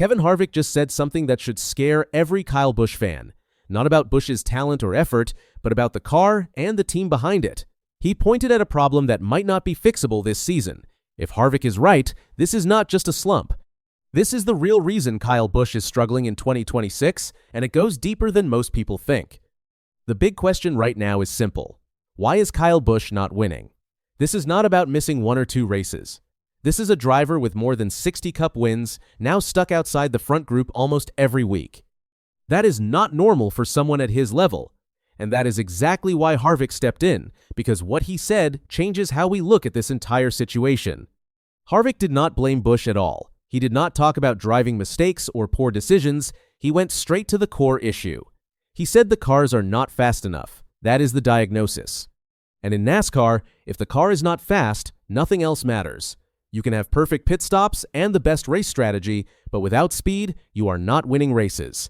Kevin Harvick just said something that should scare every Kyle Busch fan. Not about Busch's talent or effort, but about the car and the team behind it. He pointed at a problem that might not be fixable this season. If Harvick is right, this is not just a slump. This is the real reason Kyle Busch is struggling in 2026, and it goes deeper than most people think. The big question right now is simple. Why is Kyle Busch not winning? This is not about missing one or two races. This is a driver with more than 60 Cup wins, now stuck outside the front group almost every week. That is not normal for someone at his level, and that is exactly why Harvick stepped in, because what he said changes how we look at this entire situation. Harvick did not blame Busch at all. He did not talk about driving mistakes or poor decisions. He went straight to the core issue. He said the cars are not fast enough. That is the diagnosis. And in NASCAR, if the car is not fast, nothing else matters. You can have perfect pit stops and the best race strategy, but without speed, you are not winning races.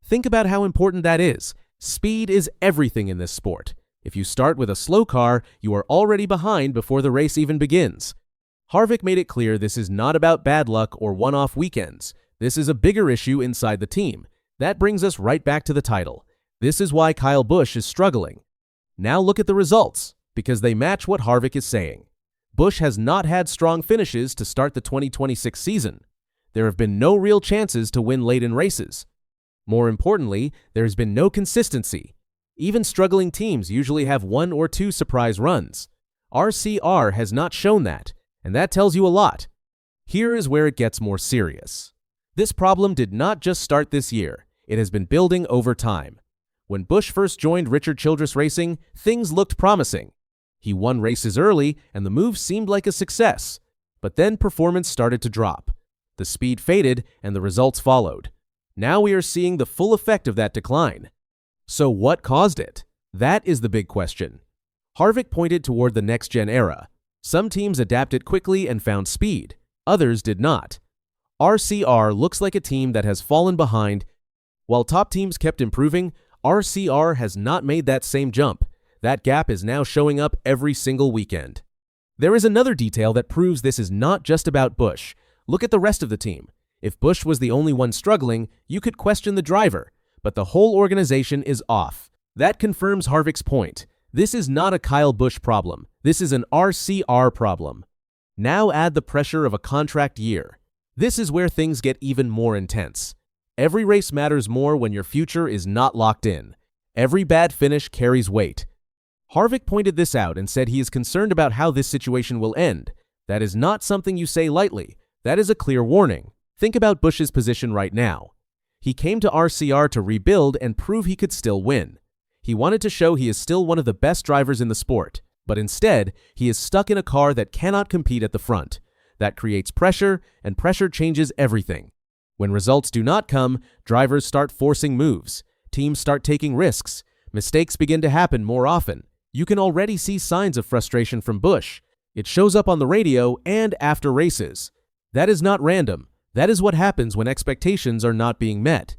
Think about how important that is. Speed is everything in this sport. If you start with a slow car, you are already behind before the race even begins. Harvick made it clear this is not about bad luck or one-off weekends. This is a bigger issue inside the team. That brings us right back to the title. This is why Kyle Busch is struggling. Now look at the results, because they match what Harvick is saying. Busch has not had strong finishes to start the 2026 season. There have been no real chances to win late in races. More importantly, there has been no consistency. Even struggling teams usually have one or two surprise runs. RCR has not shown that, and that tells you a lot. Here is where it gets more serious. This problem did not just start this year. It has been building over time. When Busch first joined Childress Racing, things looked promising. He won races early, and the move seemed like a success. But then performance started to drop. The speed faded, and the results followed. Now we are seeing the full effect of that decline. So what caused it? That is the big question. Harvick pointed toward the next-gen era. Some teams adapted quickly and found speed. Others did not. RCR looks like a team that has fallen behind. While top teams kept improving, RCR has not made that same jump. That gap is now showing up every single weekend. There is another detail that proves this is not just about Busch. Look at the rest of the team. If Busch was the only one struggling, you could question the driver, but the whole organization is off. That confirms Harvick's point. This is not a Kyle Busch problem. This is an RCR problem. Now add the pressure of a contract year. This is where things get even more intense. Every race matters more when your future is not locked in. Every bad finish carries weight. Harvick pointed this out and said he is concerned about how this situation will end. That is not something you say lightly. That is a clear warning. Think about Busch's position right now. He came to RCR to rebuild and prove he could still win. He wanted to show he is still one of the best drivers in the sport, but instead, he is stuck in a car that cannot compete at the front. That creates pressure, and pressure changes everything. When results do not come, drivers start forcing moves. Teams start taking risks. Mistakes begin to happen more often. You can already see signs of frustration from Busch. It shows up on the radio and after races. That is not random. That is what happens when expectations are not being met.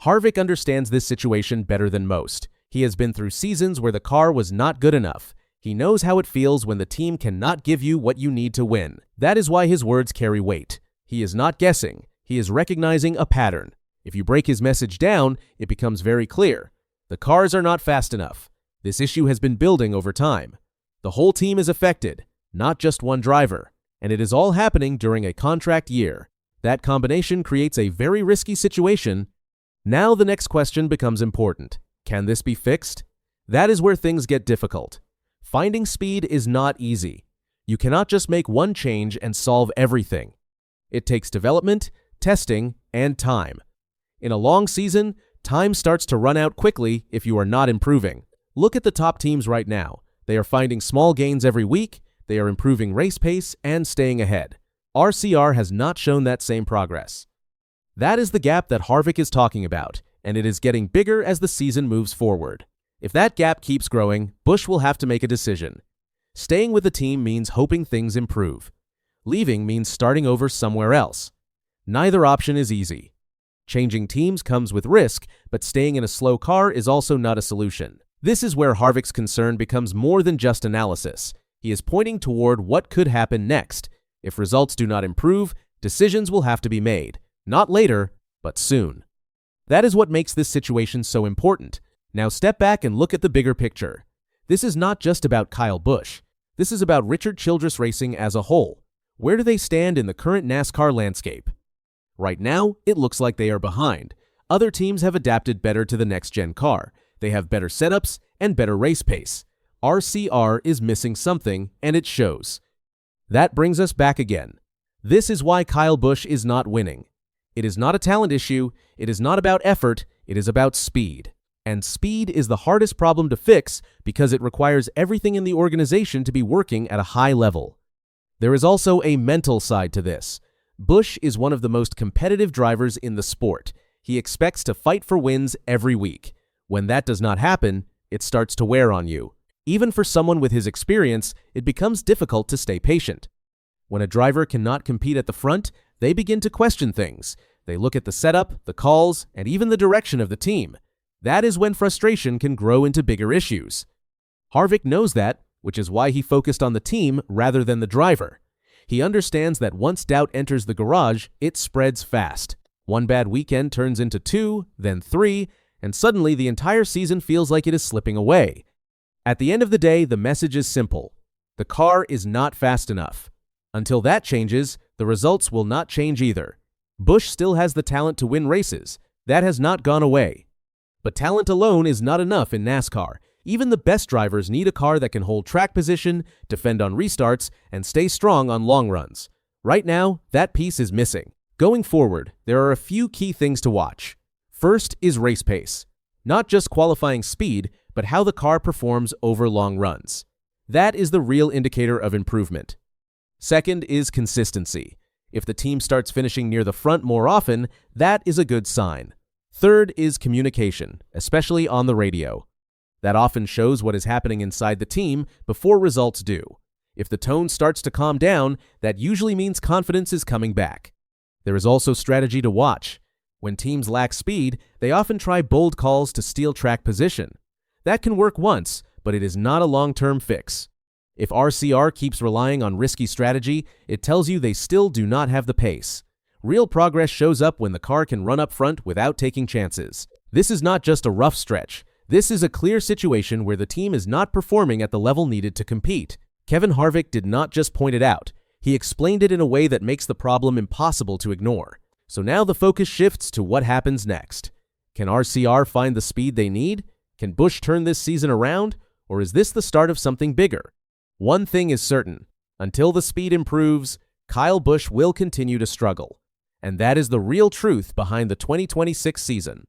Harvick understands this situation better than most. He has been through seasons where the car was not good enough. He knows how it feels when the team cannot give you what you need to win. That is why his words carry weight. He is not guessing. He is recognizing a pattern. If you break his message down, it becomes very clear. The cars are not fast enough. This issue has been building over time. The whole team is affected, not just one driver. And it is all happening during a contract year. That combination creates a very risky situation. Now the next question becomes important. Can this be fixed? That is where things get difficult. Finding speed is not easy. You cannot just make one change and solve everything. It takes development, testing, and time. In a long season, time starts to run out quickly if you are not improving. Look at the top teams right now. They are finding small gains every week, they are improving race pace and staying ahead. RCR has not shown that same progress. That is the gap that Harvick is talking about, and it is getting bigger as the season moves forward. If that gap keeps growing, Busch will have to make a decision. Staying with the team means hoping things improve. Leaving means starting over somewhere else. Neither option is easy. Changing teams comes with risk, but staying in a slow car is also not a solution. This is where Harvick's concern becomes more than just analysis. He is pointing toward what could happen next. If results do not improve, decisions will have to be made. Not later, but soon. That is what makes this situation so important. Now step back and look at the bigger picture. This is not just about Kyle Busch. This is about Richard Childress Racing as a whole. Where do they stand in the current NASCAR landscape? Right now, it looks like they are behind. Other teams have adapted better to the next-gen car. They have better setups and better race pace. RCR is missing something, and it shows. That brings us back again. This is why Kyle Busch is not winning. It is not a talent issue, it is not about effort, it is about speed. And speed is the hardest problem to fix because it requires everything in the organization to be working at a high level. There is also a mental side to this. Busch is one of the most competitive drivers in the sport. He expects to fight for wins every week. When that does not happen, it starts to wear on you. Even for someone with his experience, it becomes difficult to stay patient. When a driver cannot compete at the front, they begin to question things. They look at the setup, the calls, and even the direction of the team. That is when frustration can grow into bigger issues. Harvick knows that, which is why he focused on the team rather than the driver. He understands that once doubt enters the garage, it spreads fast. One bad weekend turns into 2, then 3, and suddenly the entire season feels like it is slipping away. At the end of the day, the message is simple. The car is not fast enough. Until that changes, the results will not change either. Busch still has the talent to win races. That has not gone away. But talent alone is not enough in NASCAR. Even the best drivers need a car that can hold track position, defend on restarts, and stay strong on long runs. Right now, that piece is missing. Going forward, there are a few key things to watch. First is race pace. Not just qualifying speed, but how the car performs over long runs. That is the real indicator of improvement. Second is consistency. If the team starts finishing near the front more often, that is a good sign. Third is communication, especially on the radio. That often shows what is happening inside the team before results do. If the tone starts to calm down, that usually means confidence is coming back. There is also strategy to watch. When teams lack speed, they often try bold calls to steal track position. That can work once, but it is not a long-term fix. If RCR keeps relying on risky strategy, it tells you they still do not have the pace. Real progress shows up when the car can run up front without taking chances. This is not just a rough stretch. This is a clear situation where the team is not performing at the level needed to compete. Kevin Harvick did not just point it out. He explained it in a way that makes the problem impossible to ignore. So now the focus shifts to what happens next. Can RCR find the speed they need? Can Busch turn this season around? Or is this the start of something bigger? One thing is certain. Until the speed improves, Kyle Busch will continue to struggle. And that is the real truth behind the 2026 season.